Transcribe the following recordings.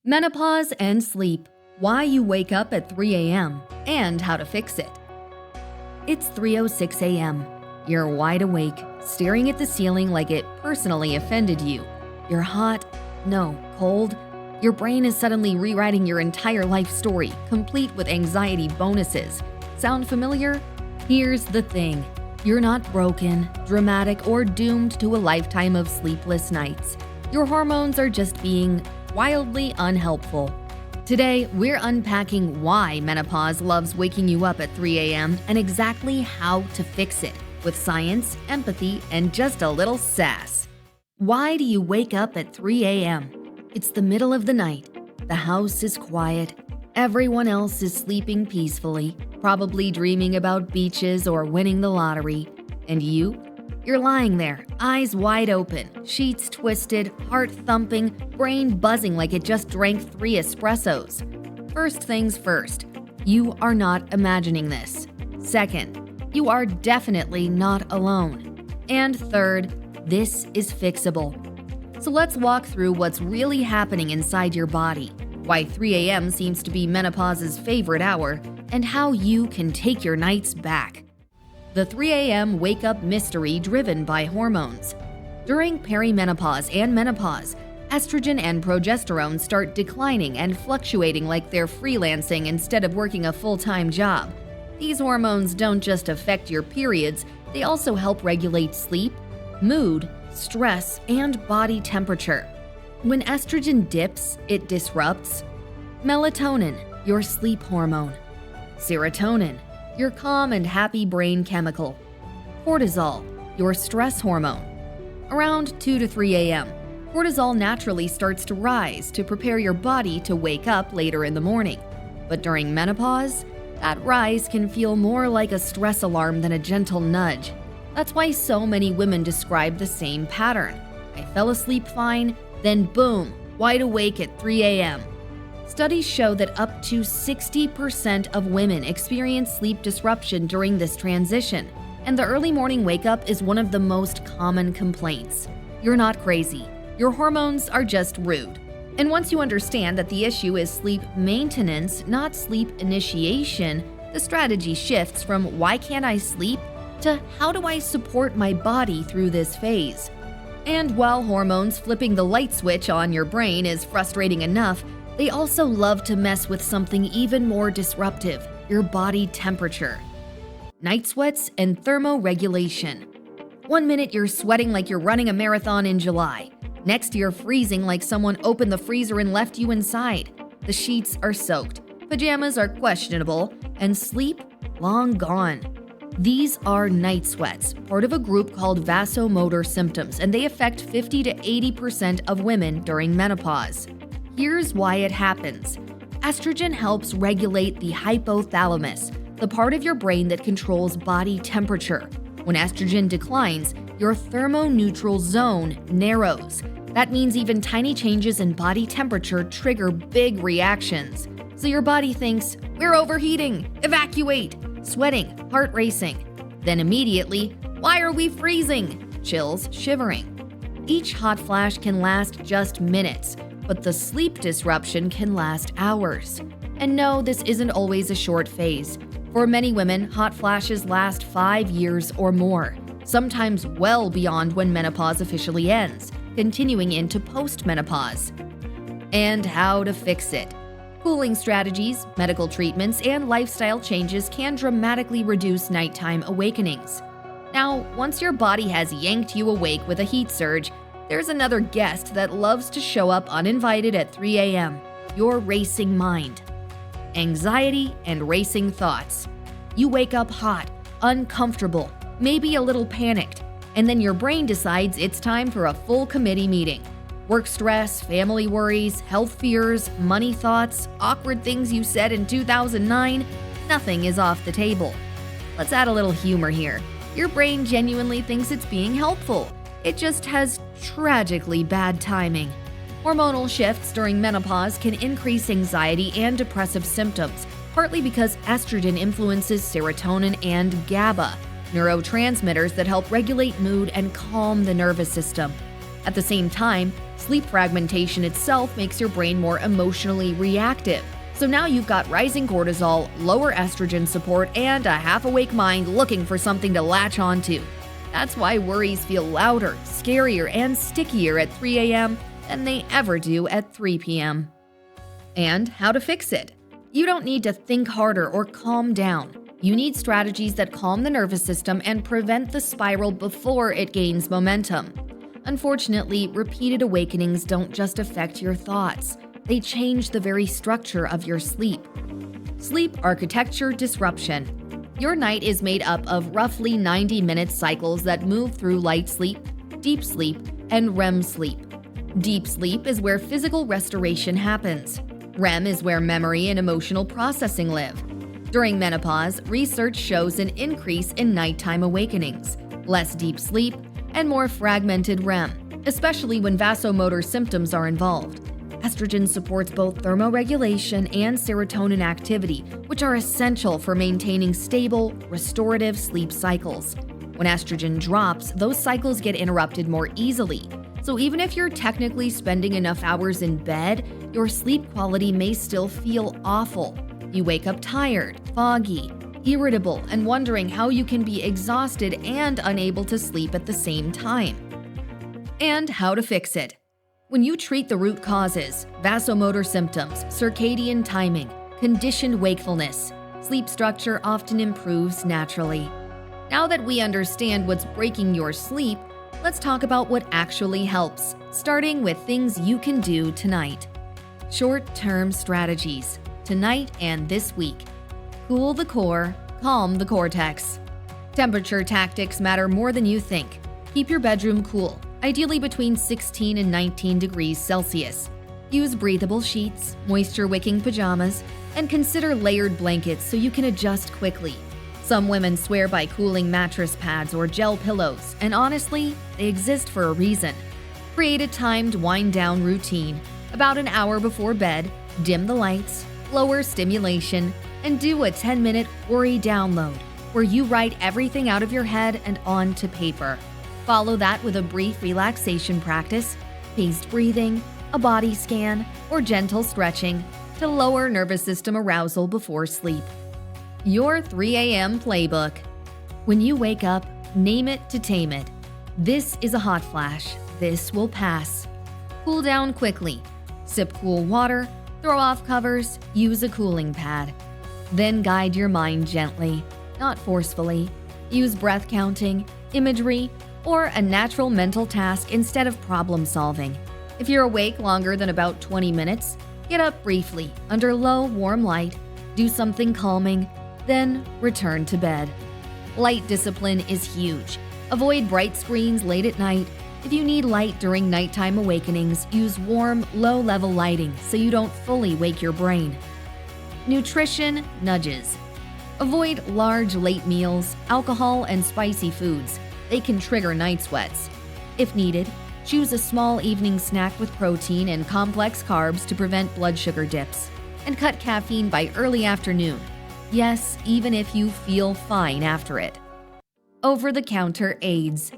Menopause and sleep, why you wake up at 3 a.m., and how to fix it. It's 3:06 a.m. You're wide awake, staring at the ceiling like it personally offended you. You're hot, no, cold. Your brain is suddenly rewriting your entire life story, complete with anxiety bonuses. Sound familiar? Here's the thing. You're not broken, dramatic, or doomed to a lifetime of sleepless nights. Your hormones are just being wildly unhelpful. Today, we're unpacking why menopause loves waking you up at 3 a.m. and exactly how to fix it, with science, empathy, and just a little sass. Why do you wake up at 3 a.m.? It's the middle of the night. The house is quiet. Everyone else is sleeping peacefully, probably dreaming about beaches or winning the lottery. And you're lying there, eyes wide open, sheets twisted, heart thumping, brain buzzing like it just drank 3 espressos. First things first, you are not imagining this. Second, you are definitely not alone. And third, this is fixable. So let's walk through what's really happening inside your body, why 3 a.m. seems to be menopause's favorite hour, and how you can take your nights back. The 3 a.m. wake-up mystery driven by hormones. During perimenopause and menopause, estrogen and progesterone start declining and fluctuating like they're freelancing instead of working a full-time job. These hormones don't just affect your periods, they also help regulate sleep, mood, stress, and body temperature. When estrogen dips, it disrupts melatonin, your sleep hormone; serotonin, your calm and happy brain chemical; cortisol, your stress hormone. Around 2 to 3 a.m., cortisol naturally starts to rise to prepare your body to wake up later in the morning. But during menopause, that rise can feel more like a stress alarm than a gentle nudge. That's why so many women describe the same pattern. I fell asleep fine, then boom, wide awake at 3 a.m. Studies show that up to 60% of women experience sleep disruption during this transition, and the early morning wake-up is one of the most common complaints. You're not crazy. Your hormones are just rude. And once you understand that the issue is sleep maintenance, not sleep initiation, the strategy shifts from "why can't I sleep?" to "how do I support my body through this phase?" And while hormones flipping the light switch on your brain is frustrating enough, they also love to mess with something even more disruptive: your body temperature. Night sweats and thermoregulation. 1 minute you're sweating like you're running a marathon in July. Next you're freezing like someone opened the freezer and left you inside. The sheets are soaked, pajamas are questionable, and sleep long gone. These are night sweats, part of a group called vasomotor symptoms, and they affect 50 to 80% of women during menopause. Here's why it happens. Estrogen helps regulate the hypothalamus, the part of your brain that controls body temperature. When estrogen declines, your thermoneutral zone narrows. That means even tiny changes in body temperature trigger big reactions. So your body thinks, "We're overheating, evacuate," sweating, heart racing. Then immediately, "Why are we freezing?" chills, shivering. Each hot flash can last just minutes, but the sleep disruption can last hours. And no, this isn't always a short phase. For many women, hot flashes last 5 years or more, sometimes well beyond when menopause officially ends, continuing into postmenopause. And how to fix it. Cooling strategies, medical treatments, and lifestyle changes can dramatically reduce nighttime awakenings. Now, once your body has yanked you awake with a heat surge, there's another guest that loves to show up uninvited at 3 a.m. Your racing mind. Anxiety and racing thoughts. You wake up hot, uncomfortable, maybe a little panicked, and then your brain decides it's time for a full committee meeting. Work stress, family worries, health fears, money thoughts, awkward things you said in 2009, nothing is off the table. Let's add a little humor here. Your brain genuinely thinks it's being helpful. It just has tragically bad timing. Hormonal shifts during menopause can increase anxiety and depressive symptoms, partly because estrogen influences serotonin and GABA, neurotransmitters that help regulate mood and calm the nervous system. At the same time, sleep fragmentation itself makes your brain more emotionally reactive. So now you've got rising cortisol, lower estrogen support, and a half-awake mind looking for something to latch onto. That's why worries feel louder, scarier, and stickier at 3 a.m. than they ever do at 3 p.m. And how to fix it. You don't need to think harder or calm down. You need strategies that calm the nervous system and prevent the spiral before it gains momentum. Unfortunately, repeated awakenings don't just affect your thoughts. They change the very structure of your sleep. Sleep architecture disruption. Your night is made up of roughly 90-minute cycles that move through light sleep, deep sleep, and REM sleep. Deep sleep is where physical restoration happens. REM is where memory and emotional processing live. During menopause, research shows an increase in nighttime awakenings, less deep sleep, and more fragmented REM, especially when vasomotor symptoms are involved. Estrogen supports both thermoregulation and serotonin activity, which are essential for maintaining stable, restorative sleep cycles. When estrogen drops, those cycles get interrupted more easily. So even if you're technically spending enough hours in bed, your sleep quality may still feel awful. You wake up tired, foggy, irritable, and wondering how you can be exhausted and unable to sleep at the same time. And how to fix it. When you treat the root causes, vasomotor symptoms, circadian timing, conditioned wakefulness, sleep structure often improves naturally. Now that we understand what's breaking your sleep, let's talk about what actually helps, starting with things you can do tonight. Short-term strategies, tonight and this week. Cool the core, calm the cortex. Temperature tactics matter more than you think. Keep your bedroom cool, ideally between 16 and 19 degrees Celsius. Use breathable sheets, moisture-wicking pajamas, and consider layered blankets so you can adjust quickly. Some women swear by cooling mattress pads or gel pillows, and honestly, they exist for a reason. Create a timed wind-down routine. About an hour before bed, dim the lights, lower stimulation, and do a 10-minute worry download, where you write everything out of your head and onto paper. Follow that with a brief relaxation practice, paced breathing, a body scan, or gentle stretching to lower nervous system arousal before sleep. Your 3 a.m. playbook. When you wake up, name it to tame it. This is a hot flash. This will pass. Cool down quickly. Sip cool water, throw off covers, use a cooling pad. Then guide your mind gently, not forcefully. Use breath counting, imagery, or a natural mental task instead of problem solving. If you're awake longer than about 20 minutes, get up briefly under low, warm light, do something calming, then return to bed. Light discipline is huge. Avoid bright screens late at night. If you need light during nighttime awakenings, use warm, low-level lighting so you don't fully wake your brain. Nutrition nudges. Avoid large late meals, alcohol, and spicy foods. They can trigger night sweats. If needed, choose a small evening snack with protein and complex carbs to prevent blood sugar dips. And cut caffeine by early afternoon. Yes, even if you feel fine after it. Over-the-counter aids.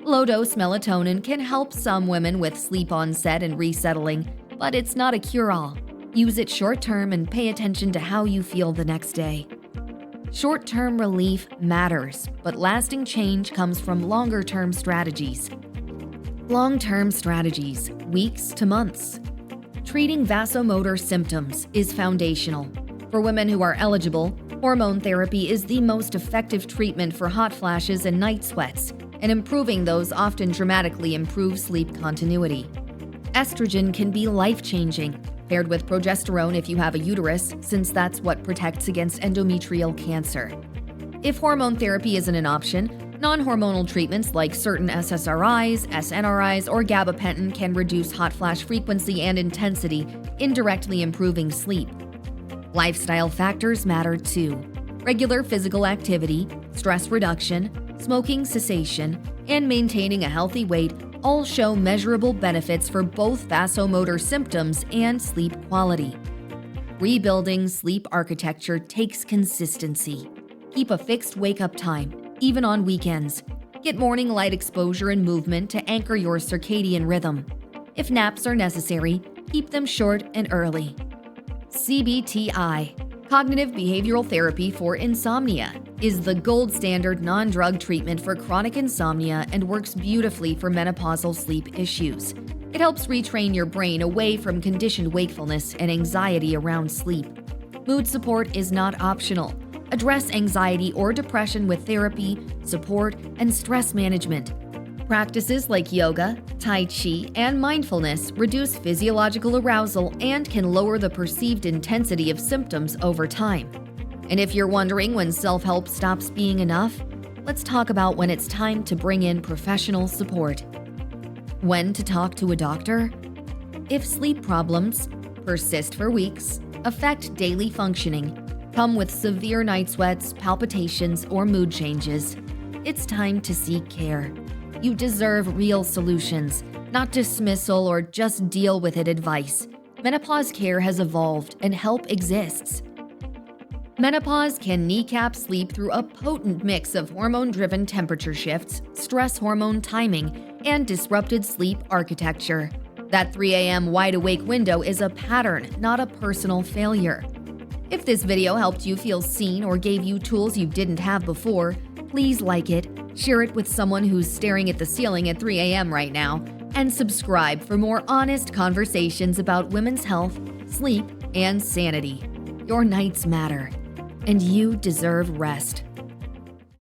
Low-dose melatonin can help some women with sleep onset and resettling, but it's not a cure-all. Use it short-term and pay attention to how you feel the next day. Short-term relief matters, but lasting change comes from longer-term strategies. Long-term strategies, weeks to months. Treating vasomotor symptoms is foundational. For women who are eligible, hormone therapy is the most effective treatment for hot flashes and night sweats, and improving those often dramatically improves sleep continuity. Estrogen can be life-changing, paired with progesterone if you have a uterus, since that's what protects against endometrial cancer. If hormone therapy isn't an option, non-hormonal treatments like certain SSRIs, SNRIs, or gabapentin can reduce hot flash frequency and intensity, indirectly improving sleep. Lifestyle factors matter too. Regular physical activity, stress reduction, smoking cessation, and maintaining a healthy weight all show measurable benefits for both vasomotor symptoms and sleep quality. Rebuilding sleep architecture takes consistency. Keep a fixed wake-up time, even on weekends. Get morning light exposure and movement to anchor your circadian rhythm. If naps are necessary, keep them short and early. CBTI, Cognitive Behavioral Therapy for Insomnia, is the gold standard non-drug treatment for chronic insomnia and works beautifully for menopausal sleep issues. It helps retrain your brain away from conditioned wakefulness and anxiety around sleep. Mood support is not optional. Address anxiety or depression with therapy, support, and stress management. Practices like yoga, tai chi, and mindfulness reduce physiological arousal and can lower the perceived intensity of symptoms over time. And if you're wondering when self-help stops being enough, let's talk about when it's time to bring in professional support. When to talk to a doctor? If sleep problems persist for weeks, affect daily functioning, come with severe night sweats, palpitations, or mood changes, it's time to seek care. You deserve real solutions, not dismissal or just deal with it advice. Menopause care has evolved and help exists. Menopause can kneecap sleep through a potent mix of hormone-driven temperature shifts, stress hormone timing, and disrupted sleep architecture. That 3 a.m. wide-awake window is a pattern, not a personal failure. If this video helped you feel seen or gave you tools you didn't have before, please like it, share it with someone who's staring at the ceiling at 3 a.m. right now, and subscribe for more honest conversations about women's health, sleep, and sanity. Your nights matter, and you deserve rest.